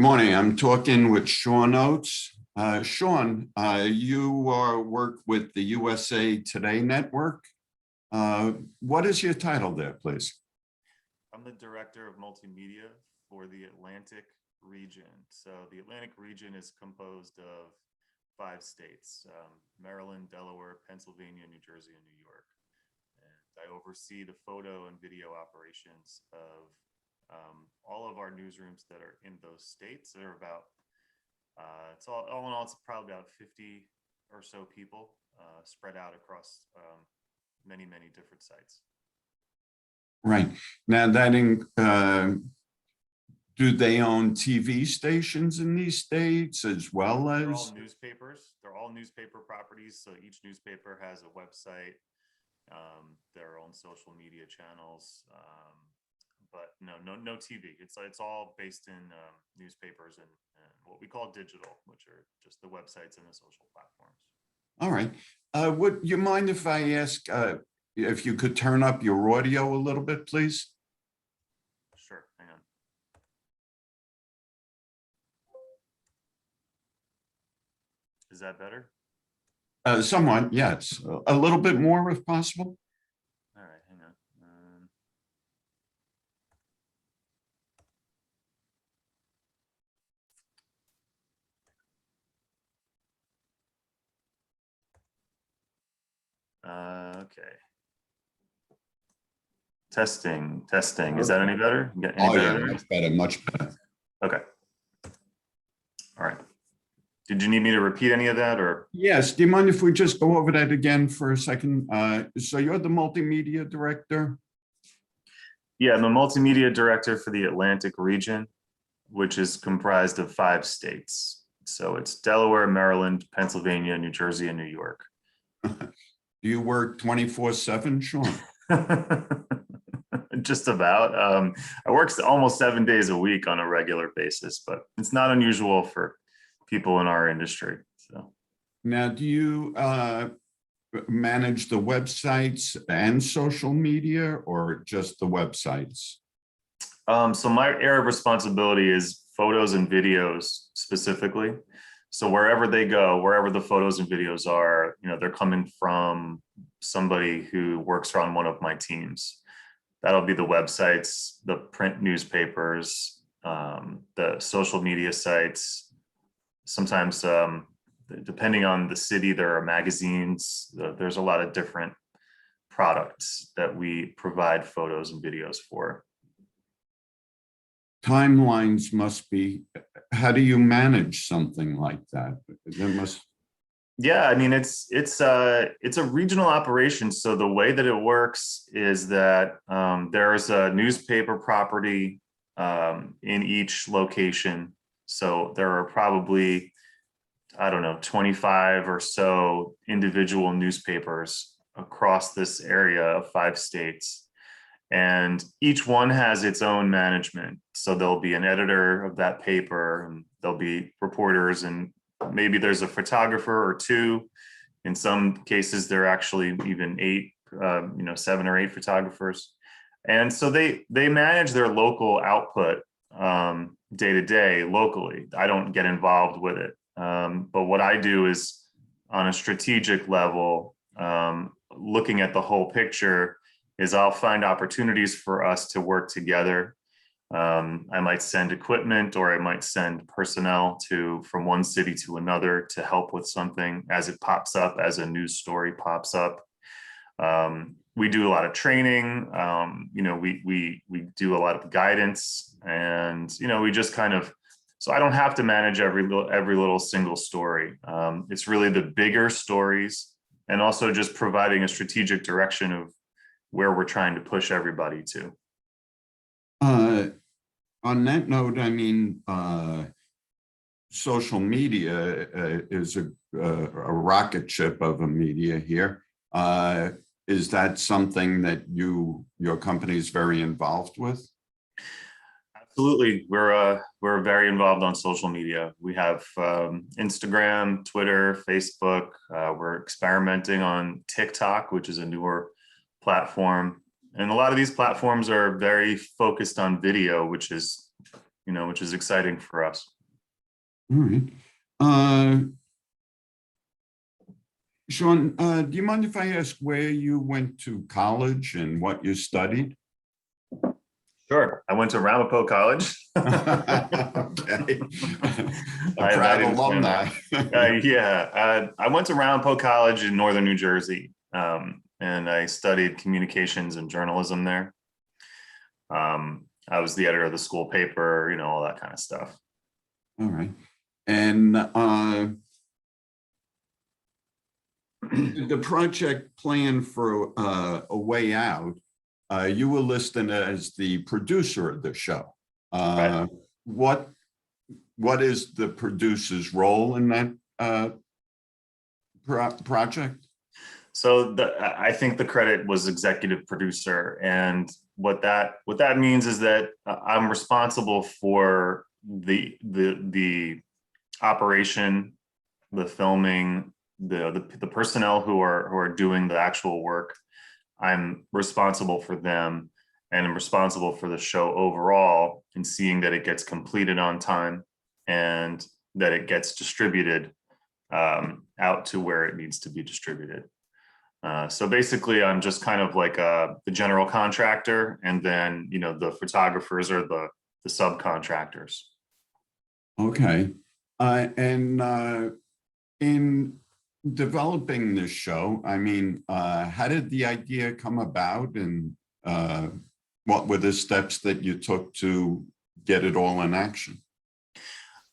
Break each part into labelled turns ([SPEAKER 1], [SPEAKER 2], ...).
[SPEAKER 1] Morning. I'm talking with Sean Oates. Sean, you work with the USA Today Network. What is your title there, please?
[SPEAKER 2] I'm the director of multimedia for the Atlantic region. So the Atlantic region is composed of 5 states, Maryland, Delaware, Pennsylvania, New Jersey, and New York. And I oversee the photo and video operations of all of our newsrooms that are in those states. There are about, it's all in all, it's probably about 50 or so people spread out across many different sites.
[SPEAKER 1] Right. Now, do they own TV stations in these states as well as?
[SPEAKER 2] They're all newspapers. They're all newspaper properties. So each newspaper has a website, their own social media channels, but no TV. It's all based in newspapers and what we call digital, which are just the websites and the social platforms.
[SPEAKER 1] All right. Would you mind if I ask if you could turn up your audio a little bit, please?
[SPEAKER 2] Sure, hang on. Is that better?
[SPEAKER 1] Somewhat, yes. A little bit more if possible.
[SPEAKER 2] All right, hang on. Okay. Testing. Is that any better?
[SPEAKER 1] Oh, yeah, much better.
[SPEAKER 2] Okay. All right. Did you need me to repeat any of that, or?
[SPEAKER 1] Yes. Do you mind if we just go over that again for a second? So you're the multimedia director?
[SPEAKER 2] Yeah, I'm the multimedia director for the Atlantic region, which is comprised of 5 states. So it's Delaware, Maryland, Pennsylvania, New Jersey, and New York.
[SPEAKER 1] Do you work 24/7, Sean?
[SPEAKER 2] Just about. I work almost 7 days a week on a regular basis, but it's not unusual for people in our industry. So
[SPEAKER 1] now, do you manage the websites and social media, or just the websites?
[SPEAKER 2] So my area of responsibility is photos and videos specifically. So wherever they go, wherever the photos and videos are, they're coming from somebody who works on one of my teams. That'll be the websites, the print newspapers, the social media sites. Sometimes, depending on the city, there are magazines. There's a lot of different products that we provide photos and videos for.
[SPEAKER 1] Timelines must be, how do you manage something like that? There must.
[SPEAKER 2] Yeah, I mean, it's a regional operation. So the way that it works is that there's a newspaper property in each location. So there are probably, I don't know, 25 or so individual newspapers across this area of 5 states. And each one has its own management. So there'll be an editor of that paper, and there'll be reporters, and maybe there's a photographer or 2. In some cases, there are actually even 8, 7 or 8 photographers. And so they manage their local output day to day locally. I don't get involved with it. But what I do is, on a strategic level, looking at the whole picture, is I'll find opportunities for us to work together. I might send equipment, or I might send personnel from one city to another to help with something as it pops up, as a news story pops up. We do a lot of training. We do a lot of guidance, and we just kind of. So I don't have to manage every little single story. It's really the bigger stories, and also just providing a strategic direction of where we're trying to push everybody to.
[SPEAKER 1] On that note, I mean, social media is a rocket ship of a media here. Is that something that your company is very involved with?
[SPEAKER 2] Absolutely, we're very involved on social media. We have Instagram, Twitter, Facebook. We're experimenting on TikTok, which is a newer platform. And a lot of these platforms are very focused on video, which is, which is exciting for us.
[SPEAKER 1] All right. Sean, do you mind if I ask where you went to college and what you studied?
[SPEAKER 2] Sure. I went to Ramapo College.
[SPEAKER 1] Okay. A
[SPEAKER 2] I
[SPEAKER 1] proud
[SPEAKER 2] didn't plan
[SPEAKER 1] alumni.
[SPEAKER 2] that. I went to Ramapo College in northern New Jersey, and I studied communications and journalism there. I was the editor of the school paper, all that kind of stuff.
[SPEAKER 1] All right. And the project plan for A Way Out, you were listed as the producer of the show.
[SPEAKER 2] Right.
[SPEAKER 1] What is the producer's role in that project?
[SPEAKER 2] So I think the credit was executive producer, and what that means is that I'm responsible for the operation, the filming, the personnel who are doing the actual work. I'm responsible for them, and I'm responsible for the show overall and seeing that it gets completed on time and that it gets distributed out to where it needs to be distributed. So basically, I'm just kind of like the general contractor, and then the photographers are the subcontractors.
[SPEAKER 1] Okay, and in developing this show, I mean, how did the idea come about, and what were the steps that you took to get it all in action?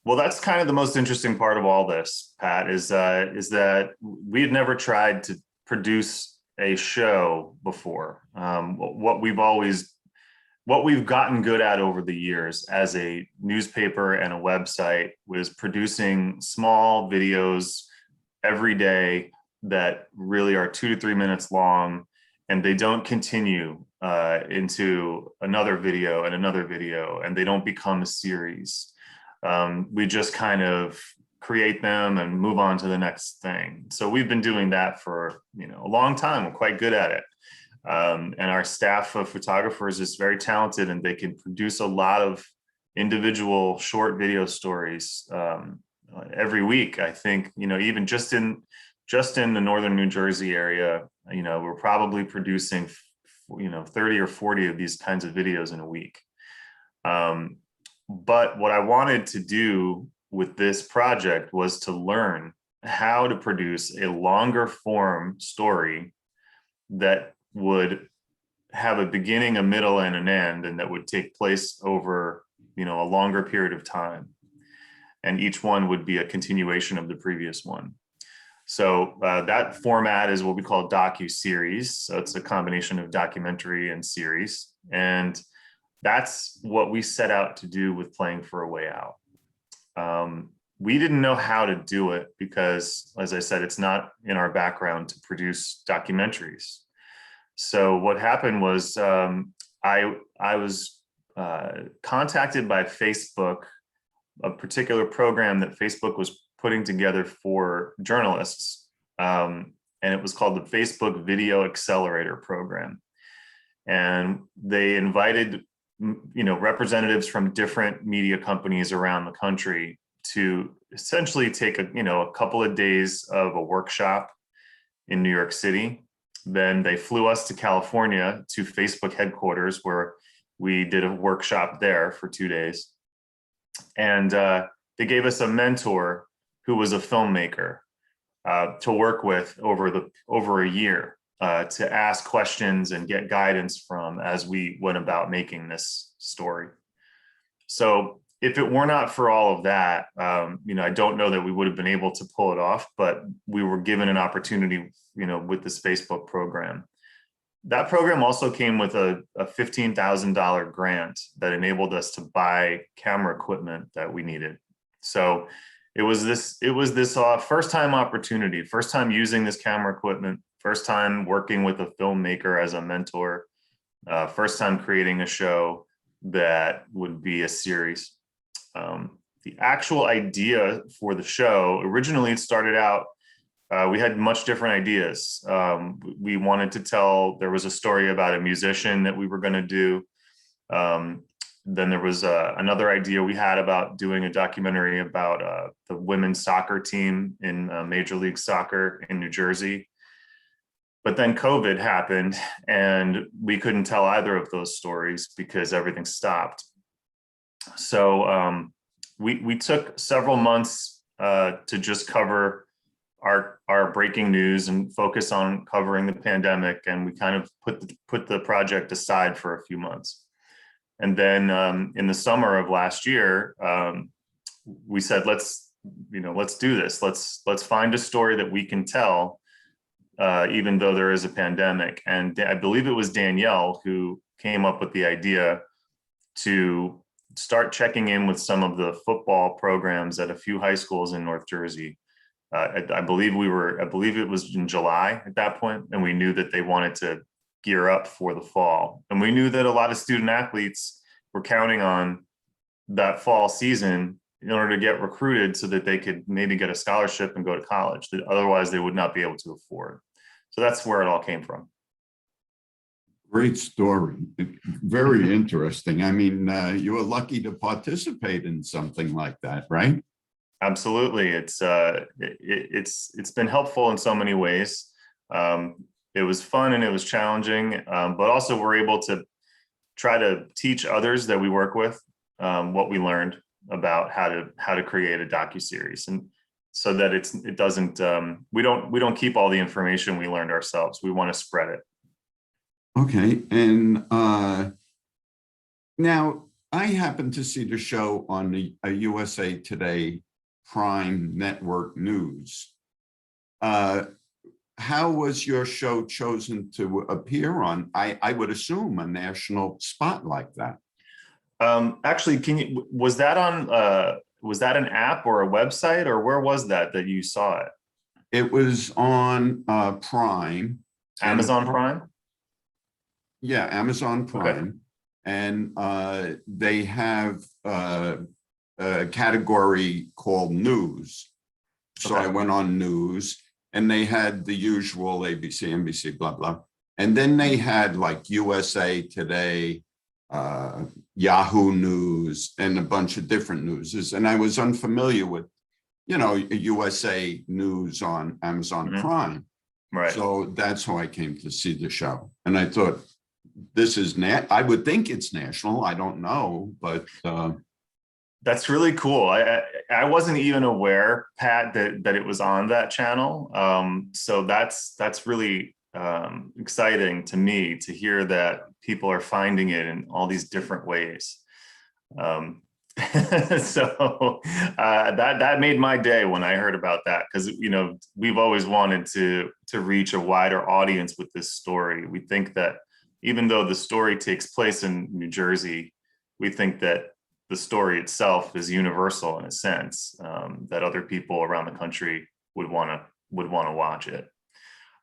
[SPEAKER 2] Well, that's kind of the most interesting part of all this, Pat, is that we had never tried to produce a show before. What we've gotten good at over the years as a newspaper and a website was producing small videos every day that really are 2 to 3 minutes long, and they don't continue into another video and another video, and they don't become a series. We just kind of create them and move on to the next thing. So we've been doing that for a long time. We're quite good at it. And our staff of photographers is very talented, and they can produce a lot of individual short video stories every week. I think, even just in the northern New Jersey area, we're probably producing, 30 or 40 of these kinds of videos in a week. But what I wanted to do with this project was to learn how to produce a longer form story that would have a beginning, a middle, and an end, and that would take place over, a longer period of time. And each one would be a continuation of the previous one. So that format is what we call docu-series. So it's a combination of documentary and series. And that's what we set out to do with Playing for a Way Out. We didn't know how to do it because, as I said, it's not in our background to produce documentaries. So what happened was I was contacted by Facebook, a particular program that Facebook was putting together for journalists, and it was called the Facebook Video Accelerator Program. And they invited representatives from different media companies around the country to essentially take a couple of days of a workshop in New York City. Then they flew us to California to Facebook headquarters, where we did a workshop there for 2 days. And they gave us a mentor who was a filmmaker to work with over a year, to ask questions and get guidance from as we went about making this story. So if it were not for all of that, I don't know that we would have been able to pull it off, but we were given an opportunity, with this Facebook program. That program also came with a $15,000 grant that enabled us to buy camera equipment that we needed. So it was this first time opportunity, first time using this camera equipment, first time working with a filmmaker as a mentor, first time creating a show that would be a series. The actual idea for the show, originally it started out, we had much different ideas. We wanted to tell, there was a story about a musician that we were going to do. Then there was another idea we had about doing a documentary about the women's soccer team in Major League Soccer in New Jersey. But then COVID happened and we couldn't tell either of those stories because everything stopped. So we took several months to just cover our breaking news and focus on covering the pandemic. And we kind of put the project aside for a few months. And then in the summer of last year, we said, let's do this. Let's find a story that we can tell, even though there is a pandemic. And I believe it was Danielle who came up with the idea to start checking in with some of the football programs at a few high schools in North Jersey. I believe it was in July at that point, and we knew that they wanted to gear up for the fall. And we knew that a lot of student athletes were counting on that fall season in order to get recruited so that they could maybe get a scholarship and go to college that otherwise they would not be able to afford. So that's where it all came from.
[SPEAKER 1] Great story. Very interesting. I mean, you were lucky to participate in something like that, right?
[SPEAKER 2] Absolutely. It's been helpful in so many ways. It was fun and it was challenging, but also we're able to try to teach others that we work with what we learned about how to create a docuseries, and so that it doesn't we don't keep all the information we learned ourselves. We want to spread it.
[SPEAKER 1] Okay, and now I happened to see the show on the USA Today Prime Network News. How was your show chosen to appear on, I would assume, a national spot like that?
[SPEAKER 2] Actually, was that an app or a website, or where was that you saw it?
[SPEAKER 1] It was on Prime.
[SPEAKER 2] Amazon Prime?
[SPEAKER 1] Yeah, Amazon Prime.
[SPEAKER 2] Okay.
[SPEAKER 1] And they have a category called news. So
[SPEAKER 2] Okay.
[SPEAKER 1] I went on news, and they had the usual ABC, NBC, blah, blah. And then they had like USA Today, Yahoo News, and a bunch of different newses. And I was unfamiliar with, USA News on Amazon Prime.
[SPEAKER 2] Right.
[SPEAKER 1] So that's how I came to see the show. And I thought, this is I would think it's national. I don't know, but
[SPEAKER 2] that's really cool. I wasn't even aware, Pat, that it was on that channel. So that's really exciting to me to hear that people are finding it in all these different ways. So that made my day when I heard about that, because we've always wanted to reach a wider audience with this story. We think that even though the story takes place in New Jersey, we think that the story itself is universal in a sense, that other people around the country would want to watch it.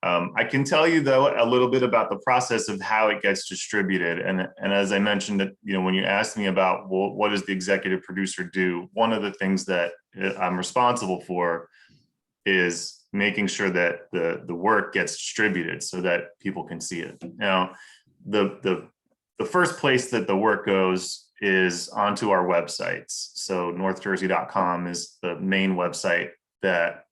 [SPEAKER 2] I can tell you, though, a little bit about the process of how it gets distributed. And as I mentioned, that when you asked me about, well, what does the executive producer do, one of the things that I'm responsible for is making sure that the work gets distributed so that people can see it. Now, the first place that the work goes is onto our websites. So northjersey.com is the main website that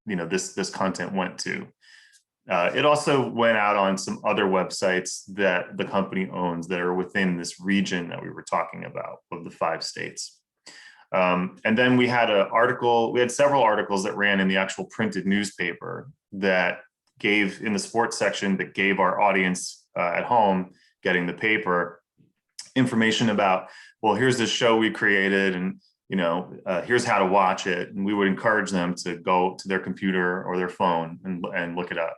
[SPEAKER 2] this content went to. It also went out on some other websites that the company owns that are within this region that we were talking about of the 5 states. And then we had several articles that ran in the actual printed newspaper that gave, in the sports section, that gave our audience at home getting the paper information about, well, here's this show we created, and here's how to watch it. And we would encourage them to go to their computer or their phone and look it up.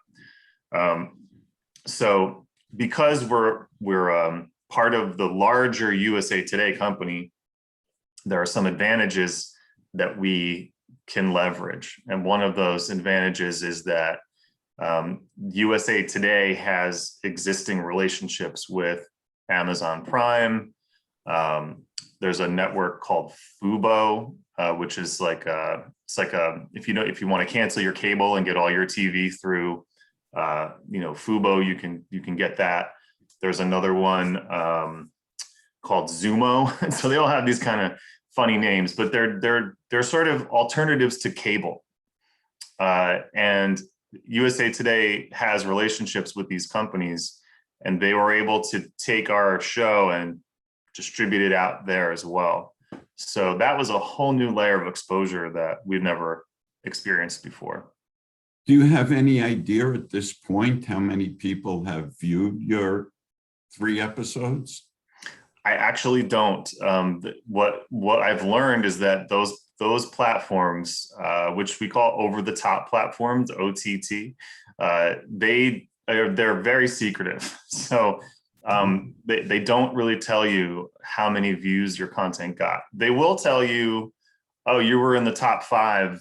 [SPEAKER 2] So because we're part of the larger USA Today company, there are some advantages that we can leverage. And one of those advantages is that USA Today has existing relationships with Amazon Prime. There's a network called Fubo, which is if you want to cancel your cable and get all your TV through Fubo, you can get that. There's another one called Zumo. So they all have these kind of funny names, but they're sort of alternatives to cable. And USA Today has relationships with these companies, and they were able to take our show and distribute it out there as well. So that was a whole new layer of exposure that we've never experienced before.
[SPEAKER 1] Do you have any idea at this point how many people have viewed your 3 episodes?
[SPEAKER 2] I actually don't. What I've learned is that those platforms, which we call over-the-top platforms, OTT, they're very secretive. So they don't really tell you how many views your content got. They will tell you, oh, you were in the top 5,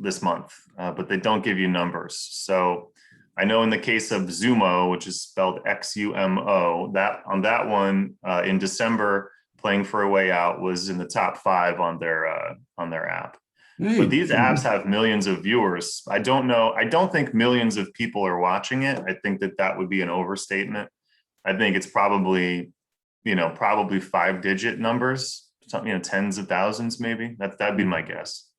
[SPEAKER 2] this month, but they don't give you numbers. So I know in the case of Zumo, which is spelled XUMO, that on that one in December, Playing for a Way Out was in the top 5 on their app.
[SPEAKER 1] Hey,
[SPEAKER 2] But these apps have millions of viewers. I don't know. I don't think millions of people are watching it. I think that would be an overstatement. I think it's probably 5-digit numbers, something, tens of thousands, maybe. That'd be my guess.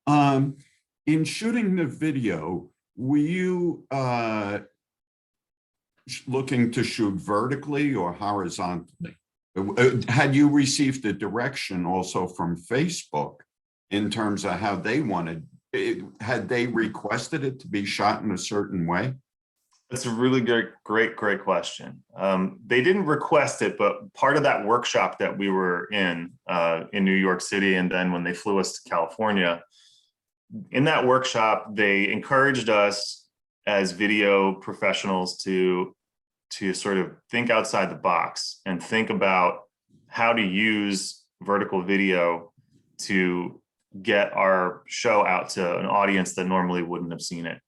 [SPEAKER 1] In shooting the video, were you looking to shoot vertically or horizontally? Had you received a direction also from Facebook in terms of how they wanted it? Had they requested it to be shot in a certain way?
[SPEAKER 2] That's a really great question. They didn't request it, but part of that workshop that we were in New York City, and then when they flew us to California, in that workshop, they encouraged us as video professionals to sort of think outside the box and think about how to use vertical video to get our show out to an audience that normally wouldn't have seen it.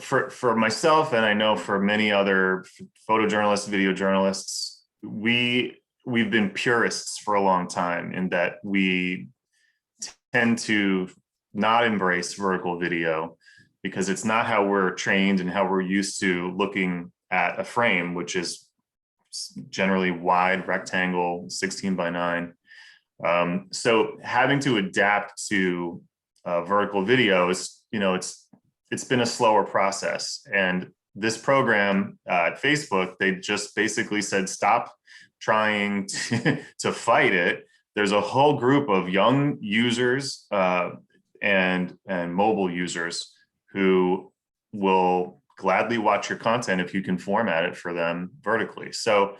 [SPEAKER 2] For myself, and I know for many other photojournalists, video journalists, we've been purists for a long time in that we tend to not embrace vertical video because it's not how we're trained and how we're used to looking at a frame, which is generally wide rectangle, 16:9. So having to adapt to vertical video is, it's been a slower process. And this program at Facebook, they just basically said, stop trying to fight it. There's a whole group of young users and mobile users who will gladly watch your content if you can format it for them vertically. So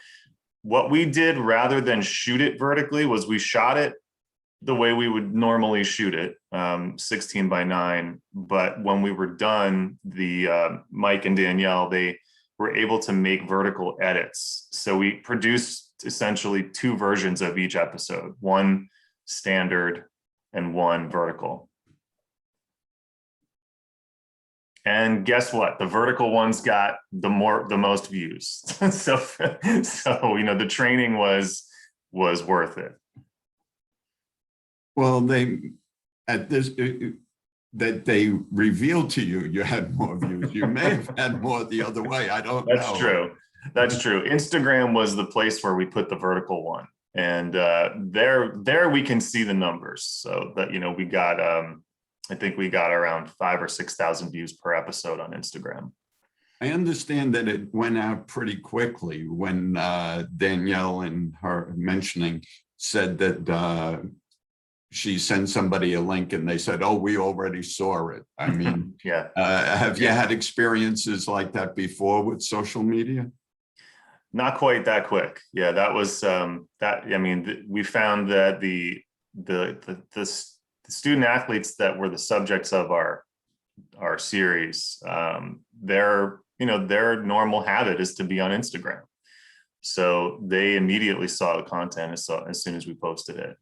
[SPEAKER 2] what we did rather than shoot it vertically was we shot it the way we would normally shoot it, 16:9. But when we were done, the Mike and Danielle, they were able to make vertical edits. So we produced essentially 2 versions of each episode, one standard and one vertical. And guess what? The vertical ones got the most views. so the training was worth it.
[SPEAKER 1] Well, that they revealed to you, you had more views. You may have had more the other way. I don't know.
[SPEAKER 2] That's true. That's true. Instagram was the place where we put the vertical one, and there we can see the numbers. So that we got I think we got around 5,000 or 6,000 views per episode on Instagram.
[SPEAKER 1] I understand that it went out pretty quickly when Danielle and her mentioning said that she sent somebody a link and they said, oh, we already saw it. I mean,
[SPEAKER 2] yeah.
[SPEAKER 1] Have you had experiences like that before with social media?
[SPEAKER 2] Not quite that quick. Yeah, that was we found that the student athletes that were the subjects of our series, their normal habit is to be on Instagram. So they immediately saw the content as soon as we posted it.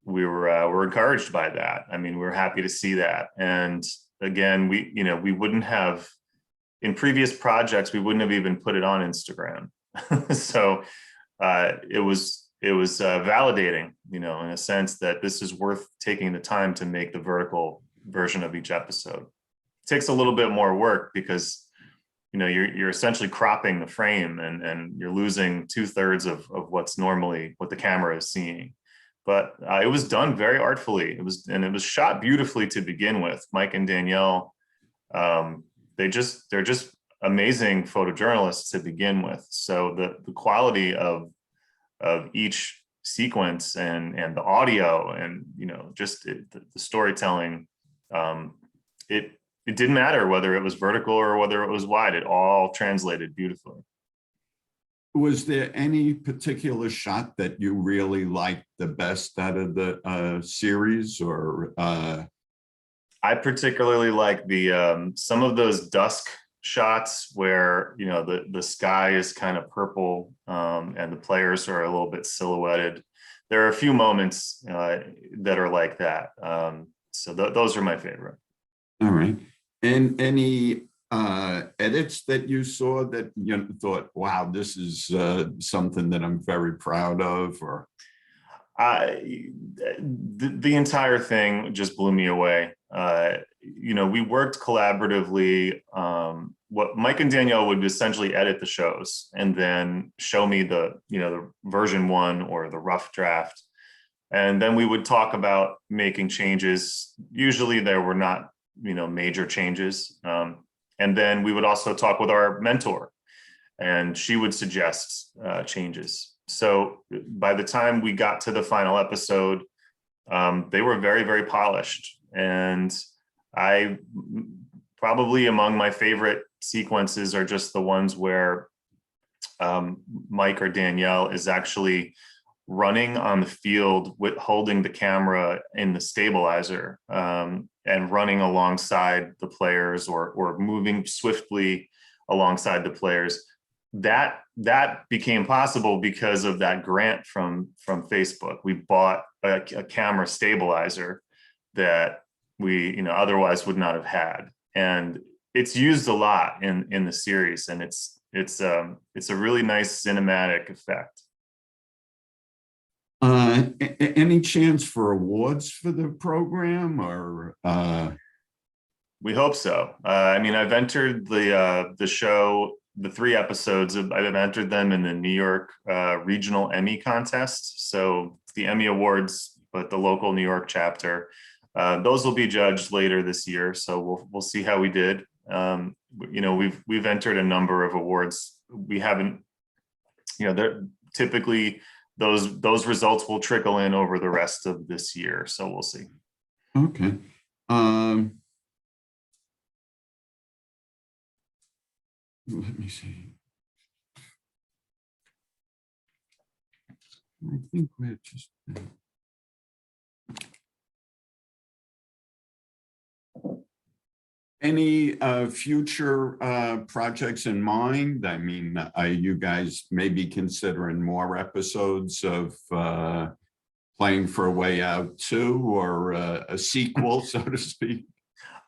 [SPEAKER 2] We were encouraged by that. I mean, we're happy to see that. And again, we wouldn't have, in previous projects, we wouldn't have even put it on Instagram. So it was validating, in a sense that this is worth taking the time to make the vertical version of each episode. It takes a little bit more work because you're essentially cropping the frame, and you're losing 2/3 of what's normally what the camera is seeing. But it was done very artfully. It was shot beautifully to begin with. Mike and Danielle, they're just amazing photojournalists to begin with. So the quality of each sequence and the audio and just the storytelling, it didn't matter whether it was vertical or whether it was wide. It all translated beautifully.
[SPEAKER 1] Was there any particular shot that you really liked the best out of the series, or?
[SPEAKER 2] I particularly like the some of those dusk shots where the sky is kind of purple, and the players are a little bit silhouetted. There are a few moments that are like that. So those are my favorite.
[SPEAKER 1] All right. And any edits that you saw that you thought, wow, this is something that I'm very proud of? Or
[SPEAKER 2] the entire thing just blew me away. We worked collaboratively. What Mike and Danielle would essentially edit the shows and then show me the version 1 or the rough draft. And then we would talk about making changes. Usually there were not, major changes. And then we would also talk with our mentor, and she would suggest changes. So by the time we got to the final episode, they were very, very polished. And I probably among my favorite sequences are just the ones where Mike or Danielle is actually running on the field with holding the camera in the stabilizer, and running alongside the players or moving swiftly alongside the players. That became possible because of that grant from Facebook. We bought a camera stabilizer that we otherwise would not have had, and it's used a lot in the series, and it's a really nice cinematic effect.
[SPEAKER 1] Any chance for awards for the program, or?
[SPEAKER 2] We hope so. I've entered the show, the 3 episodes. I've entered them in the New York Regional Emmy contest. So the Emmy Awards, but the local New York chapter. Those will be judged later this year. So we'll see how we did. We've entered a number of awards. We haven't, they're typically those results will trickle in over the rest of this year. So we'll see.
[SPEAKER 1] Okay. Let me see. I think we're just. Any future projects in mind? I mean, are you guys maybe considering more episodes of Playing for a Way Out 2, or a sequel, so to speak?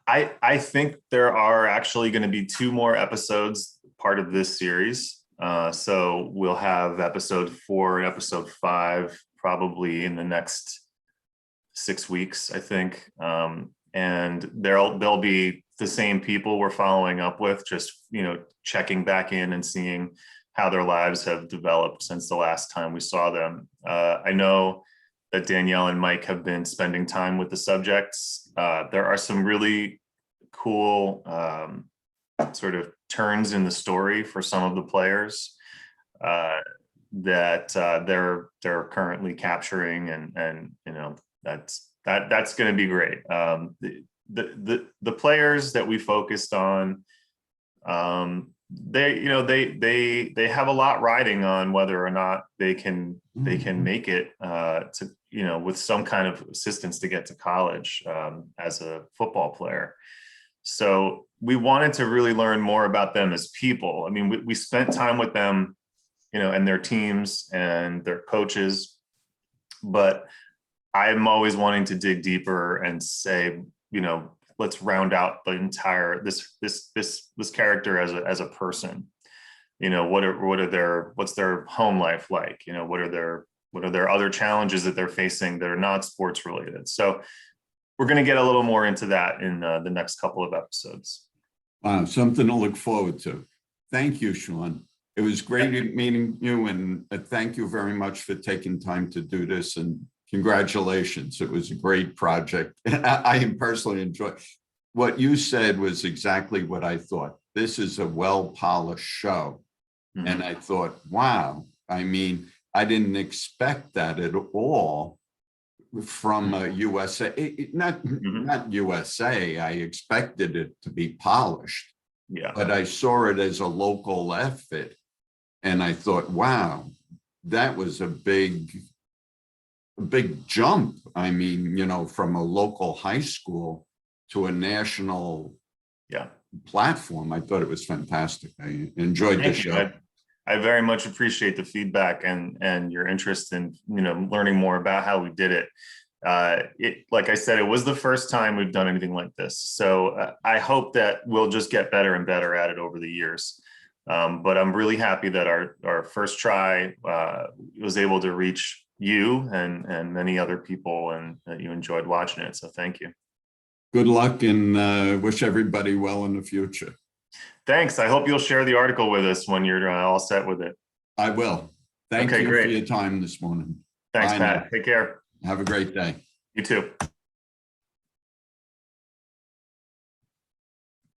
[SPEAKER 2] I think there are actually going to be 2 more episodes part of this series. So we'll have episode 4 and episode 5 probably in the next 6 weeks, I think. And there'll be the same people we're following up with, just checking back in and seeing how their lives have developed since the last time we saw them. I know that Danielle and Mike have been spending time with the subjects. There are some really cool sort of turns in the story for some of the players that they're currently capturing, and that's going to be great. The players that we focused on, they have a lot riding on whether or not they can make it to with some kind of assistance to get to college as a football player. So we wanted to really learn more about them as people. I mean, we spent time with them, and their teams and their coaches, but I'm always wanting to dig deeper and say, let's round out the entire this character as a person. What's their home life like? What are their other challenges that they're facing that are not sports related? So we're going to get a little more into that in the next couple of episodes.
[SPEAKER 1] Wow, something to look forward to. Thank you, Sean. It was great meeting you, and thank you very much for taking time to do this, and congratulations. It was a great project. I personally enjoyed what you said was exactly what I thought. This is a well-polished show. And I thought, wow, I mean, I didn't expect that at all from USA, not USA. I expected it to be polished,
[SPEAKER 2] Yeah.
[SPEAKER 1] but I saw it as a local effort. And I thought, wow, that was a big jump. I mean, you know, from a local high school to a national platform. I thought it was fantastic. I enjoyed the show.
[SPEAKER 2] I very much appreciate the feedback and your interest in, you know, learning more about how we did it. Like I said, it was the first time we've done anything like this. So I hope that we'll just get better and better at it over the years. But I'm really happy that our first try was able to reach you and many other people, and that you enjoyed watching it. So thank you.
[SPEAKER 1] Good luck, and wish everybody well in the future.
[SPEAKER 2] Thanks. I hope you'll share the article with us when you're all set with it.
[SPEAKER 1] I will. Thank you for your time this morning.
[SPEAKER 2] Thanks,
[SPEAKER 1] Bye
[SPEAKER 2] Pat.
[SPEAKER 1] now.
[SPEAKER 2] Take care.
[SPEAKER 1] Have a great day.
[SPEAKER 2] You too.